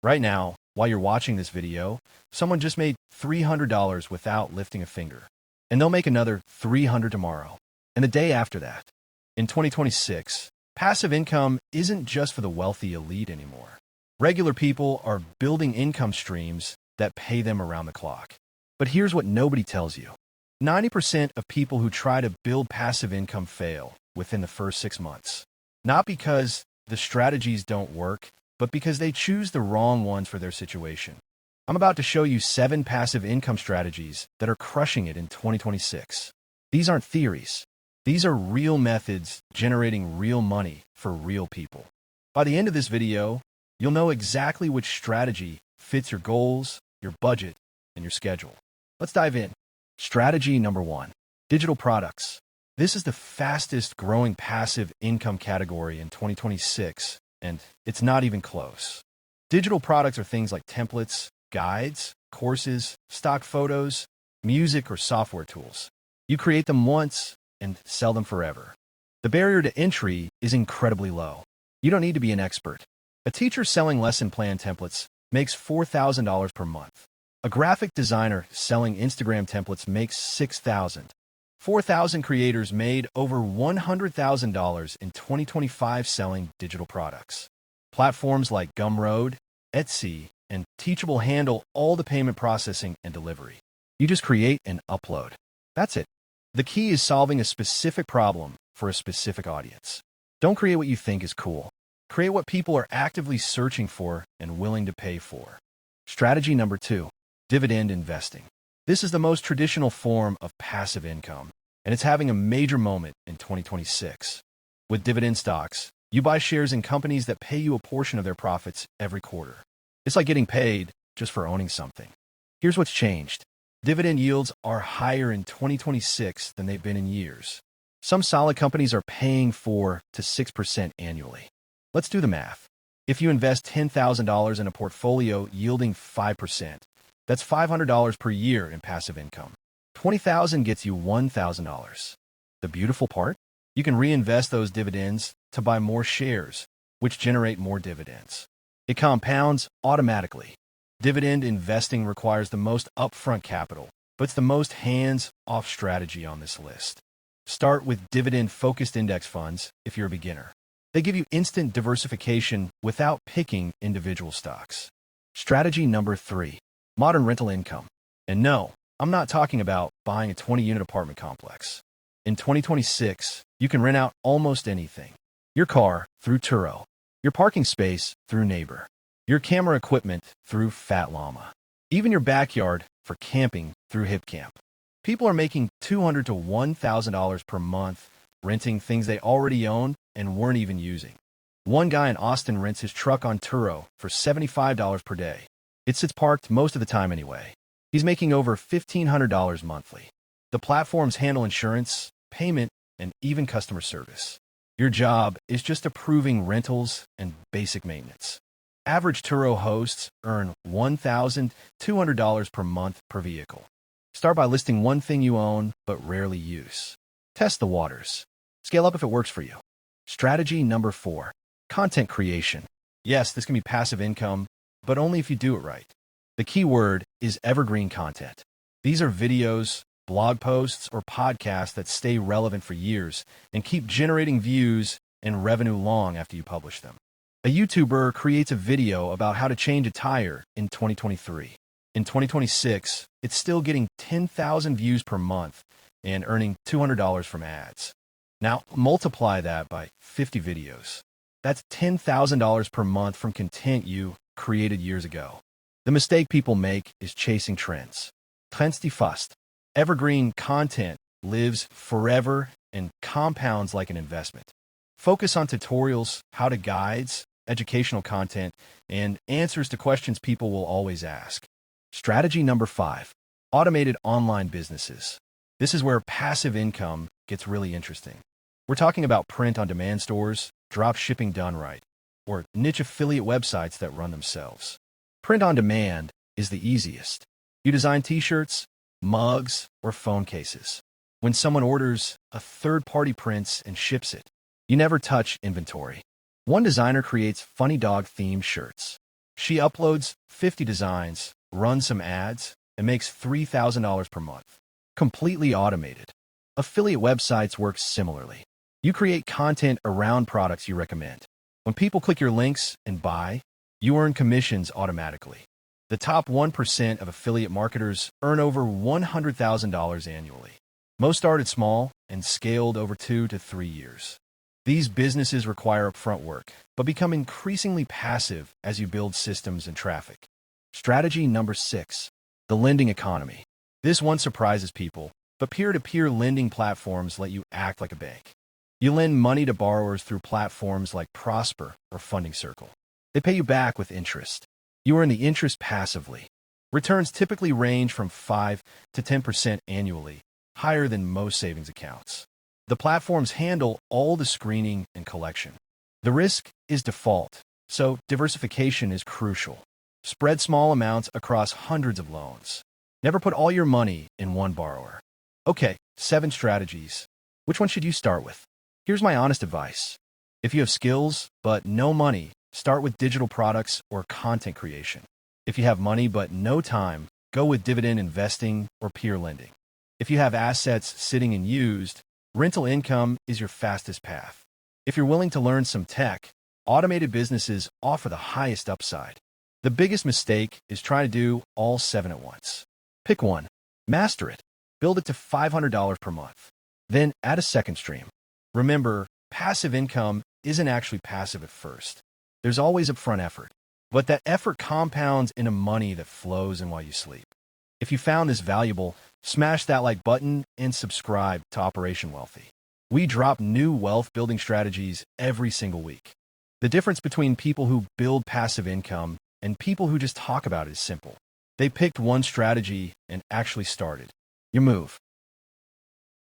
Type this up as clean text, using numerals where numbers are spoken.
Right now, while you're watching this video, someone just made $300 without lifting a finger. And they'll make another $300 tomorrow, and the day after that. In 2026, passive income isn't just for the wealthy elite anymore. Regular people are building income streams that pay them around the clock. But here's what nobody tells you. 90% of people who try to build passive income fail within the first 6 months. Not because the strategies don't work, but because they choose the wrong ones for their situation. I'm about to show you 7 passive income strategies that are crushing it in 2026. These aren't theories. These are real methods generating real money for real people. By the end of this video, you'll know exactly which strategy fits your goals, your budget, and your schedule. Let's dive in. Strategy number 1, digital products. This is the fastest growing passive income category in 2026, and it's not even close. Digital products are things like templates, guides, courses, stock photos, music, or software tools. You create them once and sell them forever. The barrier to entry is incredibly low. You don't need to be an expert. A teacher selling lesson plan templates makes $4,000 per month. A graphic designer selling Instagram templates makes $6,000. 4,000 creators made over $100,000 in 2025 selling digital products. Platforms like Gumroad, Etsy, and Teachable handle all the payment processing and delivery. You just create and upload. That's it. The key is solving a specific problem for a specific audience. Don't create what you think is cool. Create what people are actively searching for and willing to pay for. Strategy number 2, dividend investing. This is the most traditional form of passive income, and it's having a major moment in 2026. With dividend stocks, you buy shares in companies that pay you a portion of their profits every quarter. It's like getting paid just for owning something. Here's what's changed. Dividend yields are higher in 2026 than they've been in years. Some solid companies are paying 4 to 6% annually. Let's do the math. If you invest $10,000 in a portfolio yielding 5%, that's $500 per year in passive income. $20,000 gets you $1,000. The beautiful part? You can reinvest those dividends to buy more shares, which generate more dividends. It compounds automatically. Dividend investing requires the most upfront capital, but it's the most hands-off strategy on this list. Start with dividend-focused index funds if you're a beginner. They give you instant diversification without picking individual stocks. Strategy number 3, modern rental income. And no, I'm not talking about buying a 20-unit apartment complex. In 2026, you can rent out almost anything. Your car through Turo, your parking space through Neighbor, your camera equipment through Fat Llama, even your backyard for camping through HipCamp. People are making $200 to $1,000 per month renting things they already own and weren't even using. One guy in Austin rents his truck on Turo for $75 per day. It sits parked most of the time anyway. He's making over $1,500 monthly. The platforms handle insurance, payment, and even customer service. Your job is just approving rentals and basic maintenance. Average Turo hosts earn $1,200 per month per vehicle. Start by listing one thing you own but rarely use. Test the waters. Scale up if it works for you. Strategy number 4, content creation. Yes, this can be passive income, but only if you do it right. The key word is evergreen content. These are videos, blog posts, or podcasts that stay relevant for years and keep generating views and revenue long after you publish them. A YouTuber creates a video about how to change a tire in 2023. In 2026, it's still getting 10,000 views per month and earning $200 from ads. Now, multiply that by 50 videos. That's $10,000 per month from content you created years ago. The mistake people make is chasing trends. Trends die fast. Evergreen content lives forever and compounds like an investment. Focus on tutorials, how-to guides, educational content, and answers to questions people will always ask. Strategy number 5, automated online businesses. This is where passive income gets really interesting. We're talking about print-on-demand stores, drop shipping done right, or niche affiliate websites that run themselves. Print-on-demand is the easiest. You design t-shirts, mugs, or phone cases. When someone orders, a third-party prints and ships it. You never touch inventory. One designer creates funny dog-themed shirts. She uploads 50 designs, runs some ads, and makes $3,000 per month. Completely automated. Affiliate websites work similarly. You create content around products you recommend. When people click your links and buy, you earn commissions automatically. The top 1% of affiliate marketers earn over $100,000 annually. Most started small and scaled over 2 to 3 years. These businesses require upfront work, but become increasingly passive as you build systems and traffic. Strategy number 6, the lending economy. This one surprises people, but peer-to-peer lending platforms let you act like a bank. You lend money to borrowers through platforms like Prosper or Funding Circle. They pay you back with interest. You earn the interest passively. Returns typically range from 5 to 10% annually, higher than most savings accounts. The platforms handle all the screening and collection. The risk is default, so diversification is crucial. Spread small amounts across hundreds of loans. Never put all your money in one borrower. Okay, 7 strategies. Which one should you start with? Here's my honest advice. If you have skills but no money, start with digital products or content creation. If you have money but no time, go with dividend investing or peer lending. If you have assets sitting unused, rental income is your fastest path. If you're willing to learn some tech, automated businesses offer the highest upside. The biggest mistake is trying to do all 7 at once. Pick one, master it, build it to $500 per month. Then add a second stream. Remember, passive income isn't actually passive at first. There's always upfront effort, but that effort compounds into money that flows in while you sleep. If you found this valuable, smash that like button and subscribe to Operation Wealthy. We drop new wealth building strategies every single week. The difference between people who build passive income and people who just talk about it is simple. They picked one strategy and actually started. Your move.